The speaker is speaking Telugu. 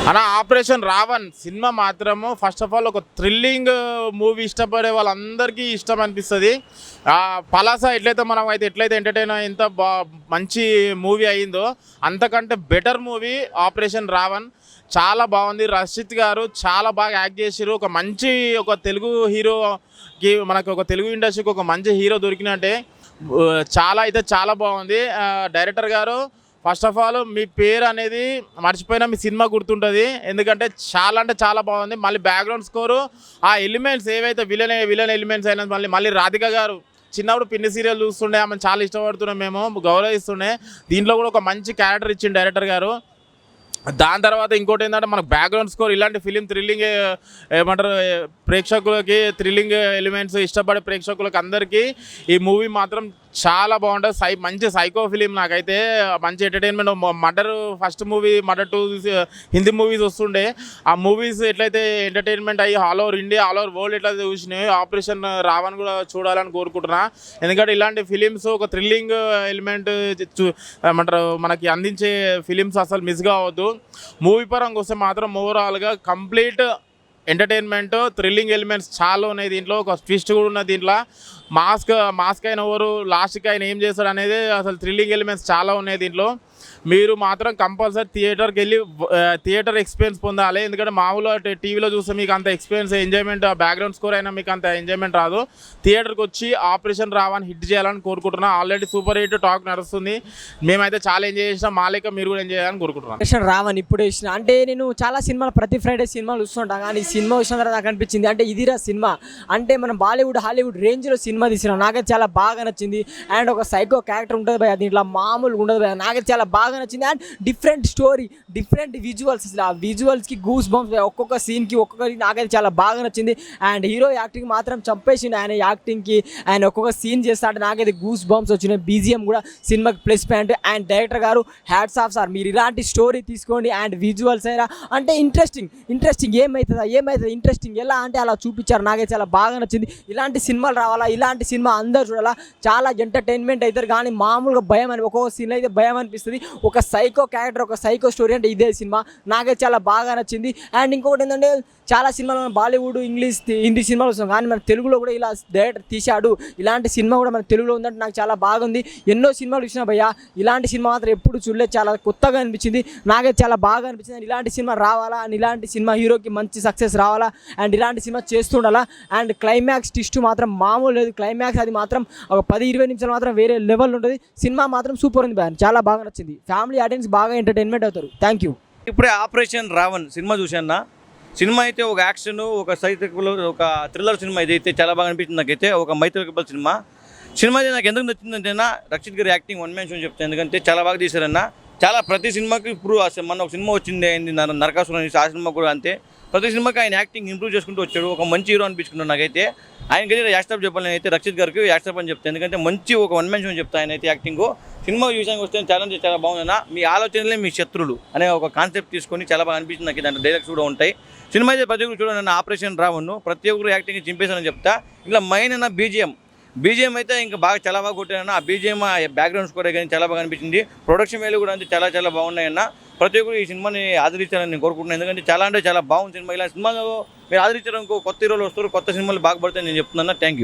అలా ఆపరేషన్ రావణ్ సినిమా మాత్రము ఫస్ట్ ఆఫ్ ఆల్ ఒక థ్రిల్లింగ్ మూవీ ఇష్టపడే వాళ్ళందరికీ ఇష్టం అనిపిస్తుంది. పలాస ఎట్లయితే ఎంటర్టైన్ ఎంత మంచి మూవీ అయిందో అంతకంటే బెటర్ మూవీ ఆపరేషన్ రావణ్. చాలా బాగుంది. రషిత్ గారు చాలా బాగా యాక్ట్ చేసారు. ఒక తెలుగు హీరోకి మనకు ఒక తెలుగు ఇండస్ట్రీకి ఒక మంచి హీరో దొరికినట్టే. చాలా బాగుంది. డైరెక్టర్ గారు ఫస్ట్ ఆఫ్ ఆల్ మీ పేరు అనేది మర్చిపోయినా మీ సినిమా గుర్తుంటుంది. ఎందుకంటే చాలా బాగుంది. మళ్ళీ బ్యాక్గ్రౌండ్ స్కోరు ఆ ఎలిమెంట్స్ ఏవైతే విలన్ ఎలిమెంట్స్ అయినా మళ్ళీ రాధిక గారు చిన్నప్పుడు పిన్ని సీరియల్ చూస్తుండే, ఆమెను చాలా ఇష్టపడుతున్నాం, మేము గౌరవిస్తుండే. దీంట్లో కూడా ఒక మంచి క్యారెక్టర్ ఇచ్చింది డైరెక్టర్ గారు. దాని తర్వాత ఇంకోటి ఏంటంటే మనకు బ్యాక్గ్రౌండ్ స్కోర్ ఇలాంటి ఫిలిం థ్రిల్లింగ్ ఏమంటారు ప్రేక్షకులకి థ్రిల్లింగ్ ఎలిమెంట్స్ ఇష్టపడే ప్రేక్షకులకి అందరికీ ఈ మూవీ మాత్రం చాలా బాగుంటుంది. మంచి సైకో ఫిలిం. నాకైతే మంచి entertainment. First movie murder 2 Hindi movies వస్తుండే. ఆ మూవీస్ ఎట్లయితే ఎంటర్టైన్మెంట్ అయ్యి all over India all over world ఎట్లయితే చూసినాయి, ఆపరేషన్ రావణ్ కూడా చూడాలని కోరుకుంటున్నా. ఎందుకంటే ఇలాంటి ఫిలిమ్స్ ఒక థ్రిల్లింగ్ ఎలిమెంట్ ఏమంటారు మనకి అందించే ఫిలిమ్స్ అసలు మిస్ కావద్దు. మూవీ పరంగా వస్తే మాత్రం ఓవరాల్గా కంప్లీట్ ఎంటర్టైన్మెంట్ థ్రిల్లింగ్ ఎలిమెంట్స్ చాలా ఉన్నాయి. దీంట్లో ఒక ట్విస్ట్ కూడా ఉన్నది. దీంట్లో మాస్క్ అయిన ఎవరు లాస్ట్కి ఆయన ఏం చేస్తాడు అనేది అసలు థ్రిల్లింగ్ ఎలిమెంట్స్ చాలా ఉన్నాయి దీంట్లో. మీరు మాత్రం కంపల్సరీ థియేటర్కి వెళ్ళి థియేటర్ ఎక్స్పీరియన్స్ పొందాలి. ఎందుకంటే మామూలుగా టీవీలో చూస్తే మీకు అంత ఎక్స్పీరియన్స్ ఎంజాయ్మెంట్ బ్యాక్గ్రౌండ్ స్కోర్ అయినా మీకు అంత ఎంజాయ్మెంట్ రాదు. థియేటర్కి వచ్చి ఆపరేషన్ రావణ్ హిట్ చేయాలని కోరుకుంటున్నాను. ఆల్రెడీ సూపర్ హిట్ టాక్ నడుస్తుంది. మేమైతే చాలా ఎంజాయ్ చేసినాం. మా లెక్క మీరు కూడా ఎంజాయ్ చేయాలని కోరుకుంటున్నాను. ఆపరేషన్ రావణ్ ఇప్పుడు వేసిన అంటే నేను చాలా సినిమాలు ప్రతి ఫ్రైడే సినిమాలు చూస్తుంటాను. కానీ ఈ సినిమా వచ్చిన తర్వాత నాకు అనిపించింది అంటే ఇదిరా సినిమా అంటే మనం బాలీవుడ్ హాలీవుడ్ రేంజ్లో సినిమా తీసినాం. నాకైతే చాలా బాగా నచ్చింది. అండ్ ఒక సైకో క్యారెక్టర్ ఉంటుంది భయ, దీంట్లో మామూలుగా ఉండదు భయ. నాకైతే చాలా బాగా నచ్చింది. And different story, different visuals, ఆ విజువల్స్కి గూస్ బంప్స్, ఒక్కొక్క సీన్కి ఒక్కొక్కరికి నాకైతే చాలా బాగా నచ్చింది. అండ్ హీరో యాక్టింగ్ మాత్రం చంపేసింది. ఆయన యాక్టింగ్కి ఆయన ఒక్కొక్క సీన్ చేస్తా అంటే నాకైతే గూస్ బంప్స్ వచ్చినాయి. బీజిఎం కూడా సినిమాకి ప్లస్ పాయింట్. అండ్ డైరెక్టర్ గారు హ్యాట్స్ ఆఫ్ సార్, మీరు ఇలాంటి స్టోరీ తీసుకోండి. అండ్ విజువల్స్ అయినా అంటే ఇంట్రెస్టింగ్ ఏమవుతుందా ఇంట్రెస్టింగ్ ఎలా అంటే అలా చూపించారు. నాకైతే చాలా బాగా నచ్చింది. ఇలాంటి సినిమాలు రావాలా, ఇలాంటి సినిమా అందరూ చూడాలా. చాలా ఎంటర్టైన్మెంట్ అవుతారు. కానీ మామూలుగా భయం అని ఒక్కొక్క సీన్ అయితే భయం అనిపిస్తుంది. ఒక సైకో క్యారెక్టర్, ఒక సైకో స్టోరీ అంటే ఇదే సినిమా. నాకైతే చాలా బాగా నచ్చింది. అండ్ ఇంకొకటి ఏంటంటే చాలా సినిమాలు బాలీవుడ్ ఇంగ్లీష్ హిందీ సినిమాలు వస్తాం, కానీ మన తెలుగులో కూడా ఇలా డైరెక్టర్ తీశాడు. ఇలాంటి సినిమా కూడా మన తెలుగులో ఉందంటే నాకు చాలా బాగుంది. ఎన్నో సినిమాలు చూసినా భయ్యా, ఇలాంటి సినిమా మాత్రం ఎప్పుడు చూడలేదు. చాలా కొత్తగా అనిపించింది. నాకైతే చాలా బాగా అనిపించింది. అండ్ ఇలాంటి సినిమా రావాలా, అండ్ ఇలాంటి సినిమా హీరోకి మంచి సక్సెస్ రావాలా, అండ్ ఇలాంటి సినిమా చేస్తుండాలా. అండ్ క్లైమాక్స్ ట్విస్ట్ మాత్రం మామూలు లేదు. క్లైమాక్స్ అది మాత్రం ఒక 10-20 నిమిషాలు మాత్రం వేరే లెవెల్ ఉంటుంది. సినిమా మాత్రం సూపర్ ఉంది భయ్యా, చాలా బాగా నచ్చింది. ఫ్యామిలీ ఆడియన్స్ బాగా ఎంటర్టైన్మెంట్ అవుతారు. Thank you. ఇప్పుడే ఆపరేషన్ రావణ్ సినిమా చూశాను. సినిమా అయితే ఒక యాక్షన్, ఒక సైకిల్, ఒక థ్రిల్లర్ సినిమా ఇదైతే చాలా బాగా అనిపించింది. నాకైతే ఒక మైథికల్ సినిమా అయితే నాకు ఎందుకు నచ్చిందంటే రక్షిత్ గారి యాక్టింగ్ వన్ మ్యాన్ షో చెప్తాను. ఎందుకంటే చాలా బాగా తీశారన్న. చాలా ప్రతి సినిమాకి ఇప్పుడు మన ఒక సినిమా వచ్చింది అయింది నరకాసురం, ఆ సినిమా కూడా అంతే. ప్రతి సినిమాకి ఆయన యాక్టింగ్ ఇంప్రూవ్ చేసుకుంటూ వచ్చాడు. ఒక మంచి హీరో అనిపించుకున్నాడు. నాకైతే ఆయనకైతే యాక్స్టాప్ చెప్పాలి. నేనైతే రక్షిత్ గారికి యాక్స్టాప్ అని చెప్తాను. ఎందుకంటే మంచి ఒక వన్ మ్యాన్ షో చెప్తాను. ఆయన అయితే యాక్టింగ్ సినిమా విషయానికి వస్తే చాలా బాగుందన్న. మీ ఆలోచనలే మీ శత్రులు అనే ఒక కాన్సెప్ట్ తీసుకొని చాలా బాగా అనిపించింది నాకు. దాంట్లో డైలాగ్స్ కూడా ఉంటాయి. సినిమా అయితే ప్రతి ఒక్కరు చూడండి. ఆపరేషన్ రావణ్ ప్రతి ఒక్కరు యాక్టింగ్ చింపేశానని చెప్తా. ఇలా మెయిన్ అన్న బీజిఎం అయితే ఇంకా చాలా బాగా కొట్టానన్న. ఆ బీజిఎం బ్యాక్గ్రౌండ్ స్కోర్ కానీ చాలా బాగా అనిపించింది. ప్రొడక్షన్ వాల్యూ కూడా అంతే చాలా బాగున్నాయన్న. ప్రతి ఒక్కరు ఈ సినిమాని ఆదరించాలని నేను కోరుకుంటున్నాను. ఎందుకంటే చాలా బాగుంది సినిమా. ఇలా సినిమాలో మీరు ఆదరించడానికి కొత్త హీరోలు వస్తారు, కొత్త సినిమాలు బాగుపడతాయని నేను చెప్తున్నాను. Thank you.